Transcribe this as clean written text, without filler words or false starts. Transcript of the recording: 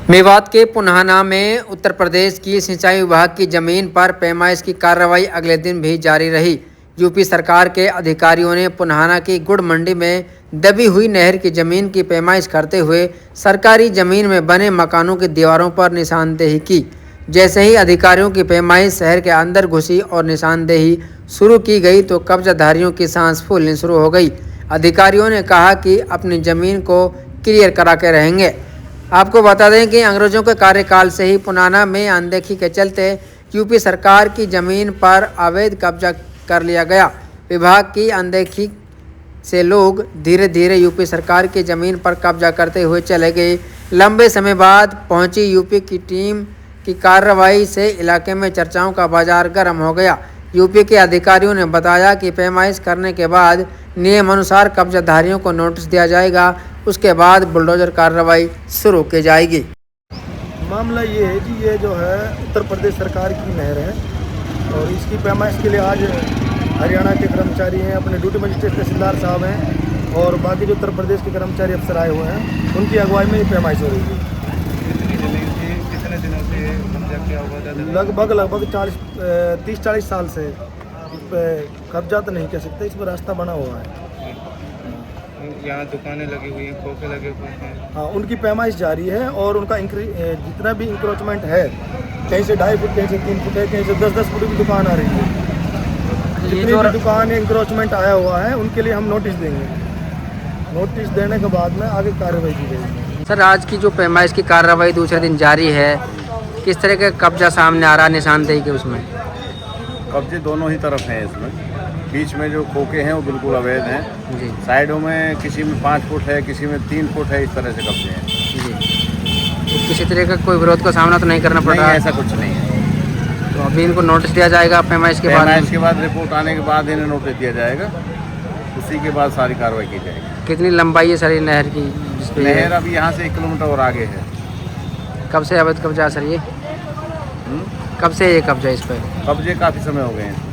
मेवात के पुन्हाना में उत्तर प्रदेश की सिंचाई विभाग की जमीन पर पैमाइश की कार्रवाई अगले दिन भी जारी रही। यूपी सरकार के अधिकारियों ने पुन्हाना की गुड़ मंडी में दबी हुई नहर की जमीन की पैमाइश करते हुए सरकारी जमीन में बने मकानों की दीवारों पर निशानदेही की। जैसे ही अधिकारियों की पैमाइश शहर के अंदर घुसी और निशानदेही शुरू की गई तो कब्जाधारियों की सांस फूलनी शुरू हो गई। अधिकारियों ने कहा कि अपनी जमीन को क्लियर करा के रहेंगे। आपको बता दें कि अंग्रेजों के कार्यकाल से ही पुनाना में अनदेखी के चलते यूपी सरकार की जमीन पर अवैध कब्जा कर लिया गया। विभाग की अनदेखी से लोग धीरे धीरे यूपी सरकार की जमीन पर कब्जा करते हुए चले गए। लंबे समय बाद पहुंची यूपी की टीम की कार्रवाई से इलाके में चर्चाओं का बाजार गर्म हो गया। यूपी के अधिकारियों ने बताया कि पैमाइश करने के बाद नियम अनुसार कब्जाधारियों को नोटिस दिया जाएगा, उसके बाद बुलडोजर कार्रवाई शुरू की जाएगी। मामला ये है कि ये जो है उत्तर प्रदेश सरकार की नहर है और इसकी पैमाइश के लिए आज हरियाणा के कर्मचारी हैं, अपने ड्यूटी मजिस्ट्रेट तहसीलदार साहब हैं और बाकी जो उत्तर प्रदेश के कर्मचारी अफसर आए हुए हैं, उनकी अगुवाई में ये पैमाइश हो रही है। कितने दिनों से कब्जा किया हुआ? लगभग 30-40 साल से इस पर कब्जा तो नहीं कह सकते, इस पर रास्ता बना हुआ है। यहाँ दुकानें लगी हुई हैं, खोखे लगे हुए हैं। हाँ, उनकी पैमाइश जारी है और उनका जितना भी इंक्रोचमेंट है, कहीं से 2.5 फुट, कहीं से 3 फुट है, कहीं से 10-10 फुट की दुकान आ रही है। जितनी भी दुकान इंक्रोचमेंट आया हुआ है उनके लिए हम नोटिस देंगे। नोटिस देने के बाद में आगे कार्रवाई की जाएगी। सर, आज की जो पैमाइश की कार्रवाई दूसरे दिन जारी है, किस तरह का कब्जा सामने आ रहा है निशानदेही के? उसमें कब्जे दोनों ही तरफ हैं। इसमें बीच में जो खोखे हैं वो बिल्कुल अवैध हैं जी साइडों में किसी में 5 फुट है, किसी में 3 फुट है, इस तरह से कब्जे हैं जी। तो किसी तरह का कोई विरोध का सामना तो नहीं करना पड़ नहीं, रहा है? ऐसा कुछ नहीं है। तो अभी इनको नोटिस दिया जाएगा पैमाइश के बाद? पैमाइश के बाद रिपोर्ट आने के बाद इन्हें नोटिस दिया जाएगा, उसी के बाद सारी कार्रवाई की जाएगी। कितनी लंबाई है सर ये नहर की? नहर अभी यहाँ से 1 किलोमीटर और आगे है। कब से अवैध कब्जा सर ये? कब से ये कब्जा इस पर? कब्जे काफ़ी समय हो गए हैं।